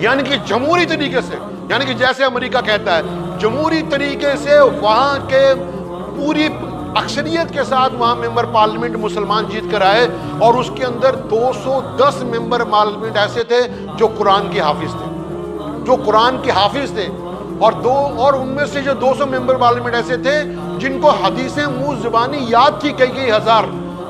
یعنی کہ جمہوری طریقے سے، یعنی کہ جیسے امریکہ کہتا ہے جمہوری طریقے سے وہاں کے پوری اکثریت کے ساتھ وہاں ممبر پارلیمنٹ مسلمان جیت کر آئے، اور اس کے اندر 210 ممبر پارلیمنٹ ایسے تھے جو قرآن کے حافظ تھے، جو قرآن کے حافظ تھے، اور ان میں سے جو 200 ممبر پارلیمنٹ ایسے تھے جن کو حدیثیں منہ زبانی یاد کی کئی ہزار،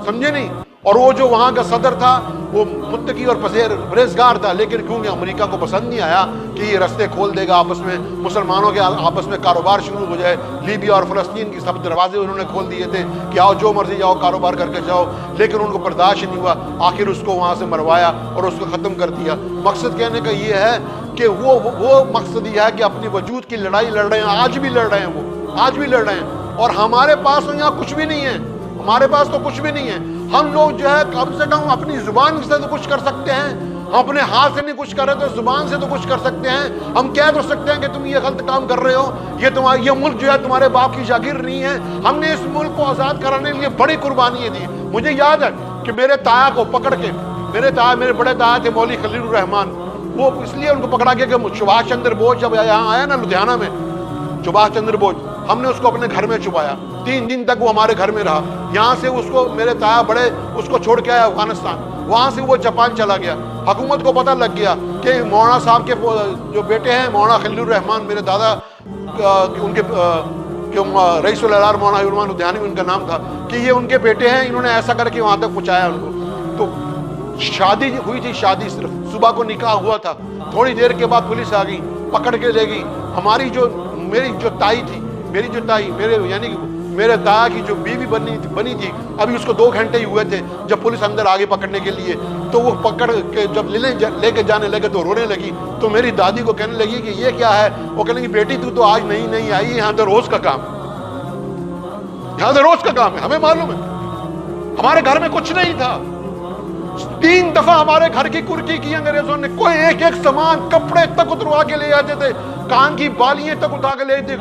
سمجھے نہیں؟ اور وہ جو وہاں کا صدر تھا وہ متقی اور پرہیزگار تھا، لیکن کیونکہ امریکہ کو پسند نہیں آیا کہ یہ رستے کھول دے گا آپس میں، مسلمانوں کے آپس میں کاروبار شروع ہو جائے، لیبیا اور فلسطین کی سب دروازے انہوں نے کھول دیے تھے کہ آؤ جو مرضی جاؤ کاروبار کر کے جاؤ، لیکن ان کو برداشت نہیں ہوا، آخر اس کو وہاں سے مروایا اور اس کو ختم کر دیا۔ مقصد کہنے کا یہ ہے کہ وہ مقصد یہ ہے کہ اپنی وجود کی لڑائی لڑ رہے ہیں، آج بھی لڑ رہے ہیں، وہ آج بھی لڑ رہے ہیں، اور ہمارے پاس تو یہاں کچھ بھی نہیں ہے، ہمارے پاس تو کچھ بھی نہیں ہے۔ ہم لوگ جو ہے کم سے کم اپنی زبان سے تو کچھ کر سکتے ہیں، ہم اپنے ہاتھ سے نہیں کچھ کر رہے تو زبان سے تو کچھ کر سکتے ہیں۔ ہم کہہ تو سکتے ہیں کہ تم یہ غلط کام کر رہے ہو، یہ ملک جو ہے تمہارے باپ کی جاگیر نہیں ہے، ہم نے اس ملک کو آزاد کرانے کے لیے بڑی قربانیاں دی۔ مجھے یاد ہے کہ میرے تایا کو پکڑ کے، میرے بڑے تایا تھے مولوی خلیل الرحمان، وہ اس لیے ان کو پکڑا گیا کہ سبھاش چندر بوس جب یہاں آیا نا لدھیانہ میں، سبھاش چندر بوس، ہم نے اس کو اپنے گھر میں چھپایا، 3 دن تک وہ ہمارے گھر میں رہا، یہاں سے اس کو میرے تایا بڑے اس کو چھوڑ کے آیا افغانستان، وہاں سے وہ جاپان چلا گیا، حکومت کو پتہ لگ گیا کہ مولانا صاحب کے جو بیٹے ہیں مولانا خلیل الرحمان، میرے دادا ان کے رئیس الارار مولانا عبدالرحمان لدھیانوی ان کا نام تھا، کہ یہ ان کے بیٹے ہیں، انہوں نے ایسا کر کے وہاں تک پہنچایا ان کو۔ تو شادی ہوئی تھی، شادی صرف صبح کو نکاح ہوا تھا، تھوڑی دیر کے بعد پولیس آ گئی، پکڑ کے لے گئی۔ میری جو تائی تھی، یعنی میرے تایا کی جو بیوی بنی تھی، ابھی اس کو 2 گھنٹے ہی ہوئے تھے جب پولیس اندر آ گئی پکڑنے کے لیے، تو وہ پکڑ کے جب لے کے جانے لگے تو رونے لگی، تو میری دادی کو کہنے لگی کہ یہ کیا ہے؟ وہ کہنے لگی بیٹی تو آج نہیں آئی، یہاں تو روز کا کام ہے، یہاں تو روز کا کام ہے، ہمیں معلوم ہے ہمارے گھر میں کچھ نہیں تھا، 3 دفعہ ہمارے گھر کی کرکی کی انگریزوں نے، کوئی ایک سامان کپڑے تک اتروا کے لے جاتے تھے، کان کی بالیاں تک اٹھا کے لے جاتے،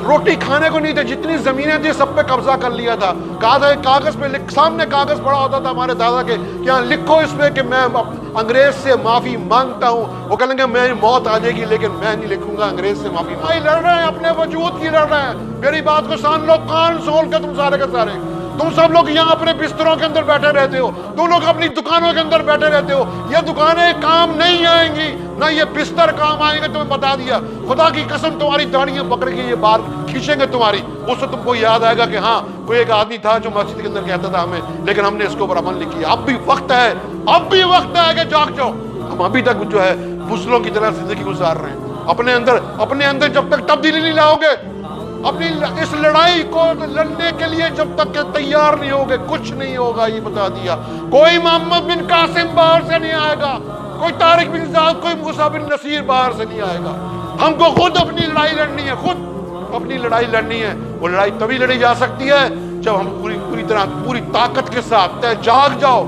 روٹی کھانے کو نہیں تھے، جتنی زمینیں تھی سب پہ قبضہ کر لیا تھا، کہا تھا کاغذ پہ سامنے کاغذ پڑا ہوتا تھا ہمارے دادا کے کہ یہاں لکھو اس پہ کہ میں انگریز سے معافی مانگتا ہوں، وہ کہیں گے میری موت آ جائے گی لیکن میں نہیں لکھوں گا انگریز سے معافی لڑ رہے ہیں، اپنے وجود کی لڑ رہے ہیں۔ میری بات کو سان لو، کان سول کے تم سارے کے سارے، تم سب لوگ یہاں اپنے بستروں کے اندر بیٹھے رہتے ہو، تم لوگ اپنی دکانوں کے اندر بیٹھے رہتے ہو، یہ دکانیں کام نہیں آئیں گی، نہ یہ بستر کام آئیں گے، تمہیں بتا دیا، خدا کی قسم تمہاری داڑیاں پکڑ کے یہ بال کھینچیں گے تمہاری، اس سے تم کو یاد آئے گا کہ ہاں کوئی ایک آدمی تھا جو مسجد کے اندر کہتا تھا ہمیں، لیکن ہم نے اس کے اوپر عمل نہیں کیا۔ اب بھی وقت ہے کہ جاگ جاؤ۔ ہم ابھی تک جو ہے بزدلوں کی طرح زندگی گزار رہے ہیں، اپنے اندر جب تک تبدیلی نہیں لاؤ گے، اپنی اس لڑائی کو لڑنے کے لیے جب تک کہ تیار نہیں ہوگے، کچھ نہیں ہوگا، یہ بتا دیا۔ کوئی محمد بن قاسم باہر سے نہیں آئے گا، کوئی طارق بن زیاد، کوئی موسیٰ بن نصیر باہر سے نہیں آئے گا۔ ہم کو خود اپنی لڑائی لڑنی ہے، خود اپنی لڑائی لڑنی ہے۔ وہ لڑائی تبھی لڑی جا سکتی ہے جب ہم پوری طاقت کے ساتھ جاگ جاؤ۔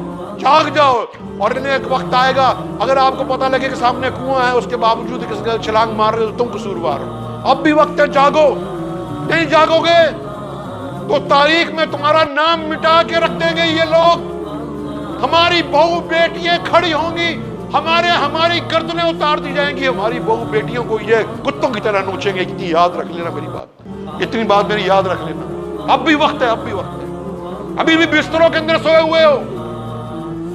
اور انہیں ایک وقت آئے گا، اگر آپ کو پتہ لگے کہ سامنے کنواں ہے، اس کے باوجود کسی کا چھلانگ مار رہے ہو تو تم قصوروار ہو۔ اب بھی وقت ہے، جاگو۔ نہیں جاگو گے تو تاریخ میں تمہارا نام مٹا کے رکھ دیں گے یہ لوگ۔ ہماری بہو بیٹیاں کھڑی ہوں گی، ہماری گردنیں اتار دی جائیں گی، ہماری بہو بیٹیوں کو یہ کتوں کی طرح نوچیں گے۔ اتنی یاد رکھ لینا میری بات، اتنی بات میری یاد رکھ لینا۔ اب بھی وقت ہے، ابھی بھی بستروں کے اندر سوئے ہوئے ہو،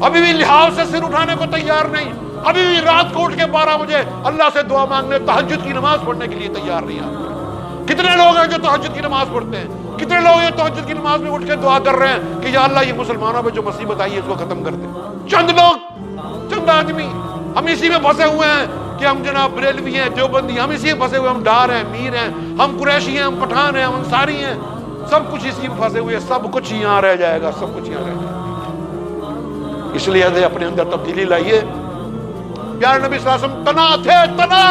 ابھی بھی لحاظ سے سر اٹھانے کو تیار نہیں، ابھی بھی رات کو اٹھ کے 12 بجے اللہ سے دعا مانگنے، تہجد کی نماز پڑھنے کے لیے تیار نہیں آپ۔ کتنے لوگ ہیں جو تہجد کی نماز پڑھتے ہیں؟ کتنے لوگ ہیں تہجد کی نماز میں اٹھ کے دعا کر رہے ہیں کہ یا اللہ یہ مسلمانوں پہ جو مصیبت آئی ہے اس کو ختم کر دے؟ چند لوگ، چند آدمی، ہم اسی میں پھنسے ہوئے ہیں کہ ہم جناب بریلوی ہیں، دیوبندی، ہم اسی میں پھنسے ہوئے، ہم ڈار ہیں، میر ہیں، ہم قریشی ہیں، ہم پٹھان ہیں، ہم انصاری ہیں، سب کچھ اسی میں پھنسے ہوئے، سب کچھ یہاں رہ جائے گا، سب کچھ یہاں رہ جائے گا۔ اس لیے اپنے اندر تبدیلی لائیے۔ پیارے نبی صلی اللہ علیہ وسلم تنا تھے، تنا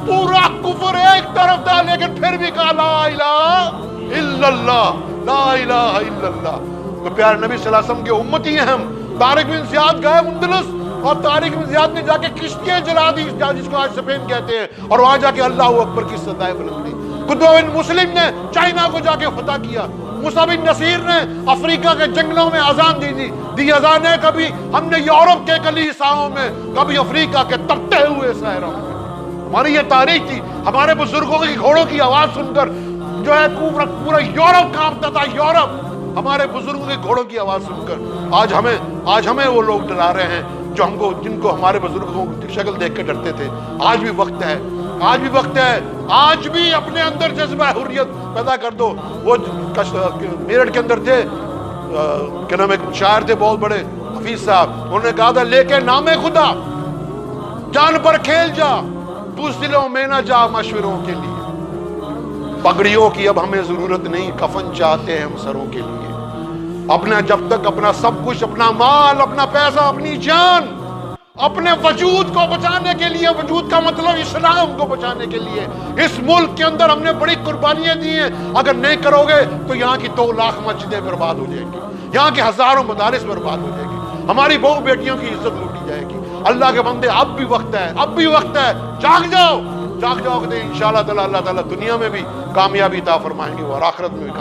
پورا کفر ایک طرف تھا، لیکن پھر بھی کہا لا الہ الا اللہ، لا الہ الا اللہ۔ تو پیارے نبی صلی اللہ علیہ وسلم کے امتی ہیں ہم۔ طارق بن زیاد گئے مندلس، اور طارق بن زیاد نے جا کے کشتیاں جلا دی، جس کو آج سپین کہتے ہیں، اور وہاں جا کے اللہ اکبر کی صدائیں بلند کی۔ قطب بن مسلم نے چائنا کو جا کے فتح کیا، موسیٰ بن نصیر نے افریقہ کے جنگلوں میں اذان دی اذانیں، کبھی ہم نے یورپ کے گلی ساؤں میں، کبھی افریقہ کے تپتے ہوئے صحراؤں میں۔ ہماری یہ تاریخ تھی. ہمارے بزرگوں کی گھوڑوں کی آواز سن کر جو ہے پورا یورپ کانپتا تھا. یورپ ہمارے بزرگوں کے گھوڑوں کی آواز سن کر آج ہمیں وہ لوگ ڈرا رہے ہیں جو جن کو ہمارے بزرگوں کی شکل دیکھ کر ڈرتے تھے. آج بھی وقت ہے, آج بھی اپنے اندر جذبہ حریت پیدا کر دو. وہ میرٹھ کے اندر تھے, کیا نام, ایک شاعر تھے بہت بڑے, حفیظ صاحب, انہوں نے کہا تھا لے کے نام خدا جان پر کھیل جا, بزدلوں میں نہ جا مشوروں کے لیے. پگڑیوں کی اب ہمیں ضرورت نہیں, کفن چاہتے ہیں ہم سروں کے لیے. اپنا جب تک اپنا سب کچھ, اپنا مال, اپنا پیسہ, اپنی جان, اپنے وجود کو بچانے کے لیے, وجود کا مطلب اسلام کو بچانے کے لیے اس ملک کے اندر ہم نے بڑی قربانیاں دی ہیں. اگر نہیں کرو گے تو یہاں کی 2 لاکھ مسجدیں برباد ہو جائیں گی, یہاں کے ہزاروں مدارس برباد ہو جائیں گی, ہماری بہو بیٹیوں کی عزت لوٹی جائے گی. اللہ کے بندے, اب بھی وقت ہے, جاگ جاؤ کہ انشاءاللہ تعالی اللہ تعالیٰ دنیا میں بھی کامیابی عطا فرمائیں گے اور آخرت میں بھی کامیابی.